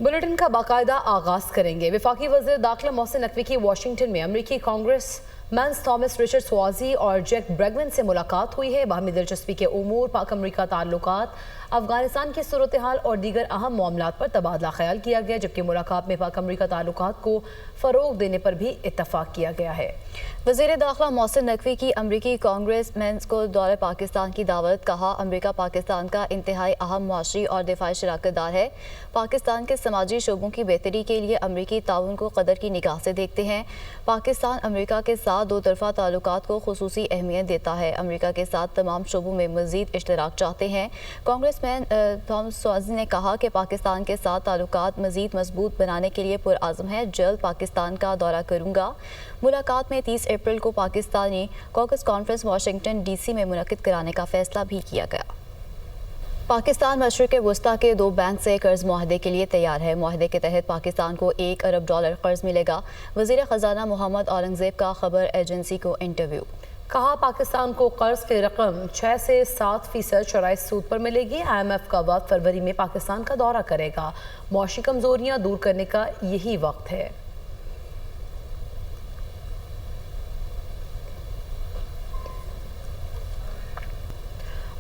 Bulletin का बाकायदा आगाज करेंगे। वफाकी वज़ीर दाखिला मोहसिन नकवी की वाशिंगटन में अमरीकी कांग्रेस मैंस थॉमस रिचर्ड स्वाजी और जैक ब्रेगमैन से मुलाकात हुई है। बाहमी दिलचस्पी के उमूर, पाक अमरीका ताल्लुकात, अफगानिस्तान की सूरत हाल और दीगर अहम मामलात पर तबादला ख्याल किया गया, जबकि मुलाकात में पाक अमरीका ताल्लुकात को फ़रोग देने पर भी इत्तफाक किया गया है। वज़ीर दाखिला मोहसिन नकवी की अमरीकी कांग्रेस मैंस को दौरे पाकिस्तान की दावत। कहा, अमरीका पाकिस्तान का इंतहाई अहम मुआशरी और दिफाई शराकतदार है। पाकिस्तान के समाजी शोबों की बेहतरी के लिए अमरीकी ताउन को कदर की निगाह से देखते हैं। पाकिस्तान अमरीका के साथ दो तरफा ताल्लुकात को खुसूसी अहमियत देता है। अमरीका के साथ तमाम शोबों में मज़ीद इश्तराक चाहते हैं। कांग्रेसमैन थॉमस स्वाजी ने कहा कि पाकिस्तान के साथ ताल्लुकात मज़ीद मजबूत बनाने के लिए पुरआज़म है। जल्द पाकिस्तान का दौरा करूँगा। मुलाकात में 30 अप्रैल को Pakistani caucus conference Washington DC में मुनक्किद कराने का फैसला भी किया गया। पाकिस्तान मशरिक़ वस्ता के 2 बैंक से कर्ज मुआहदे के लिए तैयार है। मुआहदे के तहत पाकिस्तान को $1 अरब कर्ज मिलेगा। वज़ीर ख़जाना मोहम्मद औरंगज़ेब का खबर एजेंसी को इंटरव्यू। कहा, पाकिस्तान को कर्ज की रकम 6 से 7% शराइ सूद पर मिलेगी। IMF का वक्त फरवरी में पाकिस्तान का दौरा करेगा। मौशी कमजोरियाँ दूर करने का यही वक्त है।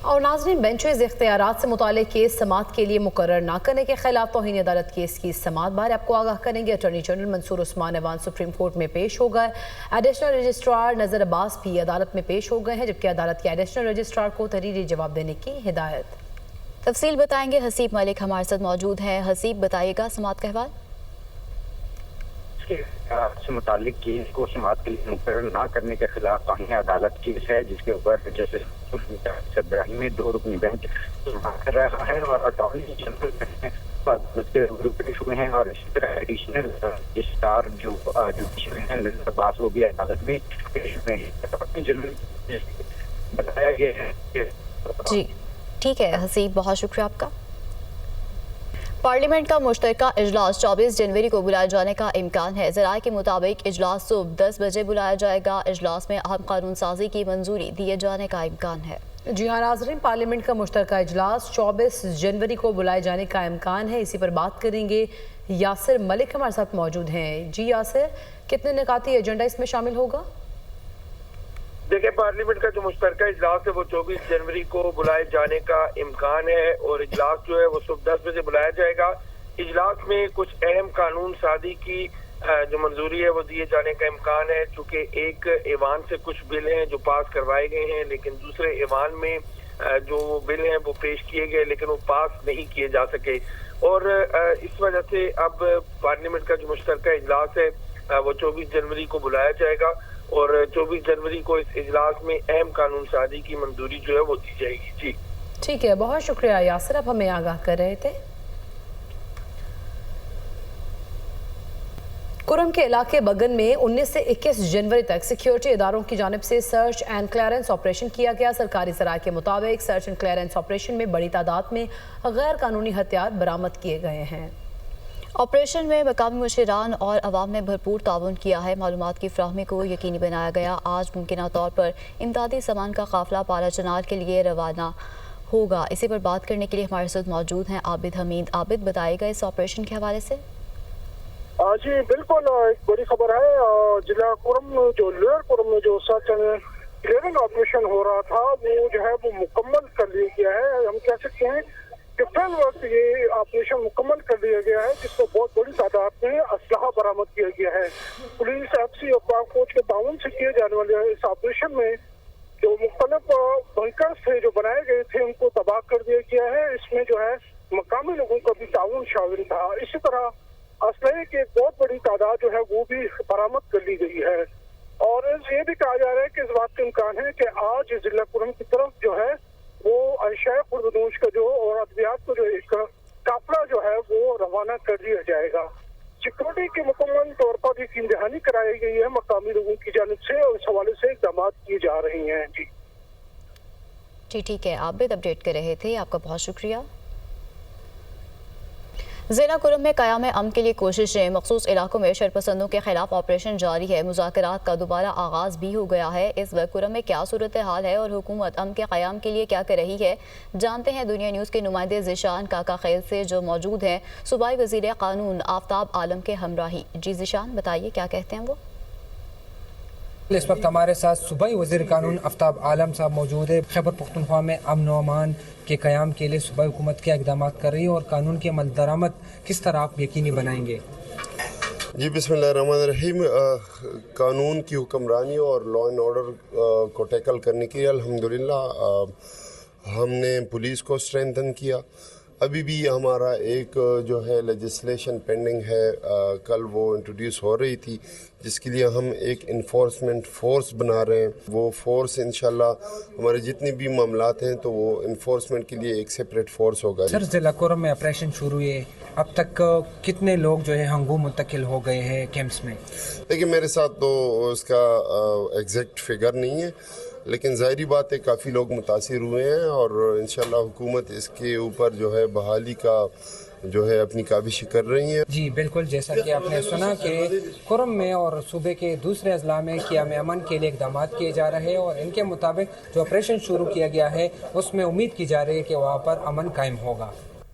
और नाज़रीन, बेंचेस इख्तियारात से मुतालिक केस समाअत के लिए मुकर्रर न करने के खिलाफ तौहीन अदालत केस की समाअत बारे आपको आगाह करेंगे। Attorney general Mansoor Usman Awan supreme court में पेश हो गए। एडिशनल रजिस्ट्रार नज़र अब्बास भी अदालत में पेश हो गए हैं, जबकि अदालत के एडिशनल रजिस्ट्रार को तहरीरी जवाब देने की हिदायत। तफसील बताएंगे हसीब मलिक हमारे साथ मौजूद हैं। हसीब, बताइएगा समाअत का अहवाल। से मुतालिक केस को समाअत के लिए मुकर्रर न करने के खिलाफ तौहीन अदालत केस है, जिसके ऊपर जस्टिस इब्राहिम में 2 रुकनी बेंच कर रहा है और अटॉर्नी जनरल पेश हुए हैं और इसी तरह एडिशनल रजिस्ट्रार जो जुडिशल हैं नज़र अब्बास वो भी अदालत में पेश हुए हैं। अटॉर्नी जनरल बताया गया है कि जी ठीक है हसीब, बहुत शुक्रिया आपका। पार्लियामेंट का मुश्तरका इजलास 24 जनवरी को बुलाए जाने का इम्कान है। ज़राए के मुताबिक इजलास सुबह 10 बजे बुलाया जाएगा। इजलास में अहम कानून साजी की मंजूरी दिए जाने का इम्कान है। जी हाँ नाज़रीन, पार्लियामेंट का मुश्तरका इजलास 24 जनवरी को बुलाए जाने का इम्कान है। इसी पर बात करेंगे। यासिर मलिक हमारे साथ मौजूद हैं। जी यासिर, कितने निकाती एजेंडा इसमें शामिल होगा? देखिए, पार्लियामेंट का जो मुश्तरका इजलास है वो 24 जनवरी को बुलाए जाने का इम्कान है और इजलास जो है वो सुबह 10 बजे बुलाया जाएगा। इजलास में कुछ अहम कानून साजी की जो मंजूरी है वो दिए जाने का इम्कान है। चूँकि एक ऐवान से कुछ बिल हैं जो पास करवाए गए हैं, लेकिन दूसरे ऐवान में जो बिल हैं वो पेश किए गए लेकिन वो पास नहीं किए जा सके और इस वजह से अब पार्लियामेंट का जो मुश्तरका इजलास है वो 24 जनवरी को बुलाया जाएगा और 24 जनवरी को इस इजलास में अहम कानून साजी की मंजूरी जो है वो दी जाएगी। जी ठीक है, बहुत शुक्रिया यासिर, आप हमें आगाह कर रहे थे। कुरम के इलाके बगन में 19 से 21 जनवरी तक सिक्योरिटी इदारों की जानिब से सर्च एंड क्लियरेंस ऑपरेशन किया गया। सरकारी ज़राए के मुताबिक सर्च एंड क्लियरेंस ऑपरेशन में बड़ी तादाद में गैर कानूनी हथियार बरामद किए गए हैं। ऑपरेशन में मकामी मुशीरान और अवाम ने भरपूर ताउन किया है। मालूमात की फ्राहमी को यकीनी बनाया गया। आज मुमकिन तौर पर इमदादी सामान का काफिला पारा चनार के लिए रवाना होगा। इसी पर बात करने के लिए हमारे साथ मौजूद हैं आबिद हमीद। आबिद, बताएगा इस ऑपरेशन के हवाले से। जी बिल्कुल, एक बड़ी खबर है। जिला कुरम जो लोअर कुरम में जो सर्च एंड क्लियरिंग ऑपरेशन हो रहा था वो जो है वो मुकम्मल कर लिया गया है। हम कह सकते हैं कि फिल वक्त ये ऑपरेशन मुकम्मल कर दिया गया है, जिसको बहुत बड़ी तादाद में असलहा बरामद किया गया है। पुलिस FC और पाक फौज के ताउन से किए जाने वाले इस ऑपरेशन में जो मुख्तलिफ बंकर्स थे जो बनाए गए थे उनको तबाह कर दिया गया है। इसमें जो है मकामी लोगों का भी ताउन शामिल था। इसी तरह असलहे की एक बहुत बड़ी तादाद जो है वो भी बरामद कर ली गई है और ये भी कहा जा रहा है कि इस बात का इम्कान है कि आज जिला कुरम की तरफ जो है वो अशिया खुर्दनोश का जो और अद्वियात को जो एक काफिला जो है वो रवाना कर दिया जाएगा। सिक्योरिटी के मुकम्मल तौर पर भी इम्तिहानी कराई गई है मकामी लोगों की जानिब से और इस हवाले से इक़दाम किए जा रहे हैं। जी ठीक है, आप भी अपडेट कर रहे थे, आपका बहुत शुक्रिया। ज़ेना कुरम में क़याम अमन के लिए कोशिशें, मखसूस इलाकों में शरपसंदों के खिलाफ ऑपरेशन जारी है। मुज़ाकरात का दोबारा आगाज़ भी हो गया है। इस वक्त कुरम में क्या सूरत हाल है और हुकूमत अमन के क़याम के लिए क्या कर रही है, जानते हैं दुनिया न्यूज़ के नुमाइंदे ज़ीशान काका खैल से, जो मौजूद हैं सूबाई वज़ीर क़ानून आफ्ताब आलम के हमराही। जी ज़ीशान, बताइए क्या कहते हैं वो। इस वक्त हमारे साथ सूबाई वज़ीर क़ानून आफ्ताब आलम साहब मौजूद है। खैबर पख्तूनख्वा में अमन व अमान के क़याम के लिए सूबाई हुकूमत क्या इक़दाम कर रही है और कानून की अमल दरामद किस तरह आप यकीनी बनाएंगे? जी बिस्मिल्लाहिर्रहमानिर्रहीम। कानून की हुक्मरानी और लॉ एंड ऑर्डर को टैकल करने के लिए अल्हम्दुलिल्लाह हमने पुलिस को स्ट्रेंथन किया। अभी भी हमारा एक जो है लेजिस्लेशन पेंडिंग है, कल वो इंट्रोड्यूस हो रही थी, जिसके लिए हम एक इन्फोर्समेंट फ़ोर्स बना रहे हैं। वो फोर्स इंशाल्लाह हमारे जितने भी मामलात हैं तो वो इन्फोर्समेंट के लिए एक सेपरेट फोर्स होगा। सर, ज़िला कुरम में ऑपरेशन शुरू हुए, अब तक कितने लोग जो है हंगू मुंतकिल हो गए हैं कैंप्स में? देखिए, मेरे साथ तो उसका एग्जैक्ट फिगर नहीं है, लेकिन ज़ाहिरी बात है काफ़ी लोग मुतासिर हुए हैं और इंशाल्लाह हुकूमत इसके ऊपर जो है बहाली का जो है अपनी काबिश कर रही है। जी बिल्कुल, जैसा कि आपने सुना कि कुरम में और सूबे के दूसरे अजला में क़याम अमन के लिए इक़दाम किए जा रहे हैं और इनके मुताबिक जो ऑपरेशन शुरू किया गया है उसमें उम्मीद की जा रही है कि वहाँ पर अमन कायम होगा।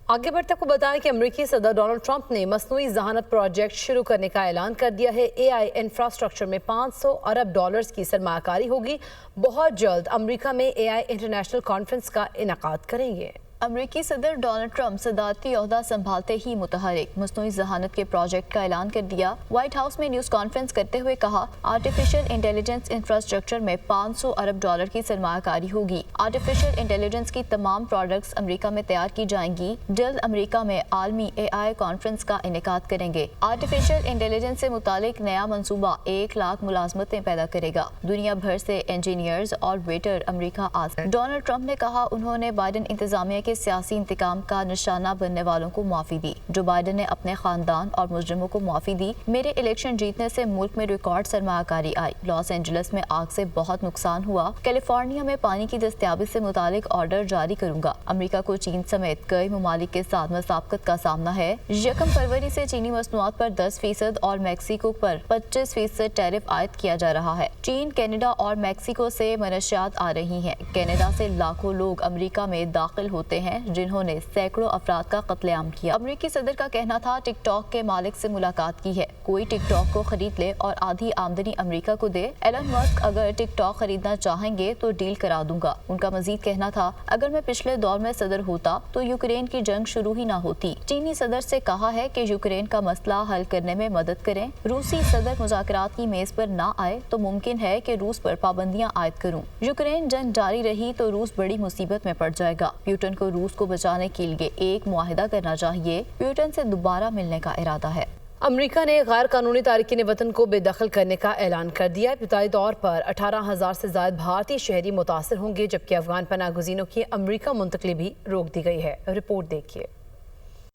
आगे बढ़ते आपको बताएं कि अमेरिकी सदर डोनाल्ड ट्रंप ने मसनूई ज़हानत प्रोजेक्ट शुरू करने का ऐलान कर दिया है। AI इंफ्रास्ट्रक्चर में $500 अरब की सरमायाकारी होगी। बहुत जल्द अमेरिका में AI इंटरनेशनल कॉन्फ्रेंस का इनेकाद करेंगे। अमेरिकी सदर डोनाल्ड ट्रंप सदारती ओहदा संभालते ही मुतहरिक मसनूई ज़हानत के प्रोजेक्ट का ऐलान कर दिया। व्हाइट हाउस में न्यूज़ कॉन्फ्रेंस करते हुए कहा, आर्टिफिशियल इंटेलिजेंस इंफ्रास्ट्रक्चर में $500 अरब की सरमायाकारी होगी। आर्टिफिशियल इंटेलिजेंस की तमाम प्रोडक्ट्स अमेरिका में तैयार की जाएंगी। जल्द अमेरिका में आलमी AI कॉन्फ्रेंस का इनेकाद करेंगे। आर्टिफिशियल इंटेलिजेंस से मुतालिक नया मनसूबा 1 लाख मुलाजमतें पैदा करेगा। दुनिया भर से इंजीनियर्स और वेटर अमेरिका आ सकते। डोनाल्ड ट्रंप ने कहा, उन्होंने बाइडन इंतजामिया के सियासी इंतकाम का निशाना बनने वालों को माफी दी। जो बाइडन ने अपने खानदान और मुजरिमों को माफी दी। मेरे इलेक्शन जीतने से मुल्क में रिकॉर्ड सरमायाकारी आई। लॉस एंजलिस में आग से बहुत नुकसान हुआ। कैलिफोर्निया में पानी की दस्तयाबी से मुतालिक ऑर्डर जारी करूंगा। अमेरिका को चीन समेत कई ममालिक के साथ मसाबकत का सामना है। 1 फरवरी से चीनी मसनूआत पर 10% और मैक्सिको पर 25% टैरिफ आयद किया जा रहा है। चीन, कनाडा और मैक्सिको से मनशियात आ रही हैं। कनाडा से लाखों लोग अमेरिका में दाखिल होते हैं, जिन्होंने सैकड़ों अफराद का कत्लेआम किया। अमेरिकी सदर का कहना था, टिकटॉक के मालिक से मुलाकात की है, कोई टिकटॉक को खरीद ले और आधी आमदनी अमेरिका को दे। एलन मस्क अगर टिकटॉक खरीदना चाहेंगे तो डील करा दूंगा। उनका मजीद कहना था, अगर मैं पिछले दौर में सदर होता तो यूक्रेन की जंग शुरू ही ना होती। चीनी सदर से कहा है कि यूक्रेन का मसला हल करने में मदद करें। रूसी सदर मुज़ाकरात की मेज पर ना आए तो मुमकिन है कि रूस पर पाबंदियां आयद करूं। यूक्रेन जंग जारी रही तो रूस बड़ी मुसीबत में पड़ जाएगा। पुतिन को रूस को बचाने के लिए एक मुआहिदा करना चाहिए। पुतिन से दोबारा मिलने का इरादा है। अमेरिका ने गैर कानूनी तारकीन वतन को बेदखल करने का ऐलान कर दिया। इब्तदाई तौर पर 18,000 से ज्यादा भारतीय शहरी मुतासर होंगे, जबकि अफगान पनाह गुज़ीनों की अमेरिका मुंतकली भी रोक दी गई है। रिपोर्ट देखिए।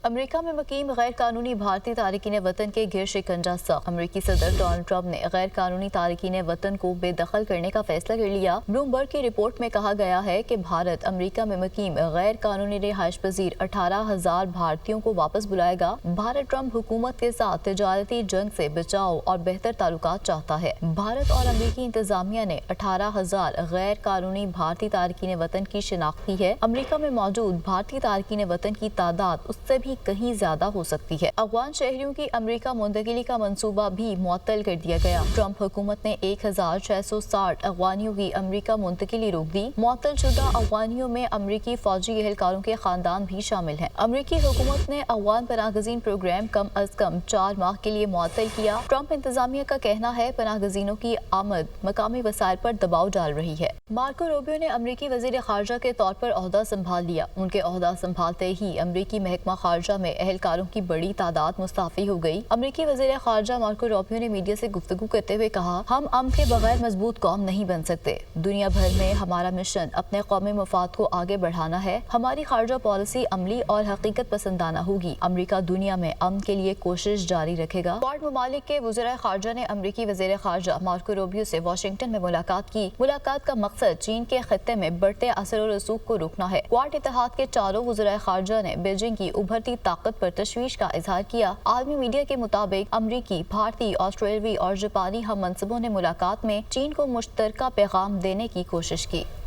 अमेरिका में मुकीम गैर कानूनी भारतीय तारकीन वतन के गिर शिकंजा सख्त। अमेरिकी सदर डोनाल्ड ट्रंप ने गैर कानूनी तारकीन वतन को बेदखल करने का फैसला कर लिया। ब्लूमबर्ग की रिपोर्ट में कहा गया है कि भारत अमेरिका में मुकीम गैर कानूनी रिहाइश पजीर 18,000 भारतीयों को वापस बुलाएगा। भारत ट्रंप हुकूमत के साथ तिजारती जंग से बचाव और बेहतर ताल्लुकात चाहता है। भारत और अमेरिकी इंतजामिया ने 18,000 गैर कानूनी भारतीय तारकीन वतन की शिनाख्त की है। अमेरिका में मौजूद भारतीय तारकीन वतन की तादाद उससे भी कहीं ज्यादा हो सकती है। अफगान शहरियों की अमेरिका मुंतकिली का मंसूबा भी मुअत्तल कर दिया गया। ट्रंप हुकूमत ने 1,660 अफगानियों की अमेरिका मुंतकिली रोक दी। मुअत्तल शुदा अफगानियों में अमेरिकी फौजी एहलकारों के खानदान भी शामिल हैं। अमेरिकी हुकूमत ने अफगान पनाहगज़ीन प्रोग्राम कम अज कम 4 माह के लिए मुअत्तल किया। ट्रंप इंतजामिया का कहना है, पनाहगज़ीनों की आमद मकामी वसाइल पर दबाव डाल रही है। मार्को रूबियो ने अमेरिकी वज़ीर ख़ारजा के तौर पर ओहदा संभाल लिया। उनके ओहदा संभालते ही अमेरिकी महकमा ख़ारजा में एहलकारों की बड़ी तादाद मुस्ताफी हो गई। अमेरिकी वज़ीर ख़ारजा मार्को रूबियो ने मीडिया से गुफ्तगू करते हुए कहा, हम अमन के बगैर मजबूत कौम नहीं बन सकते। दुनिया भर में हमारा मिशन अपने कौमी मफाद को आगे बढ़ाना है। हमारी ख़ारजा पॉलिसी अमली और हकीकत पसंदाना होगी। अमेरिका दुनिया में अमन के लिए कोशिश जारी रखेगा। क्वाड ममालिक के वज़ीर ख़ारजा ने अमेरिकी वज़ीर ख़ारजा मार्को रूबियो से वाशिंगटन में मुलाकात की। मुलाकात का मकसद चीन के खत्ते में बढ़ते असर और रसूख को रोकना है। क्वाड इत्तेहाद के चारों वज़ीर ख़ारजा ने बीजिंग की उभरती हुकूमती ताकत पर तशवीश का इजहार किया। आलमी मीडिया के मुताबिक अमरीकी, भारतीय, ऑस्ट्रेलवी और जापानी हम मनसबों ने मुलाकात में चीन को मुश्तरका पैगाम देने की कोशिश की।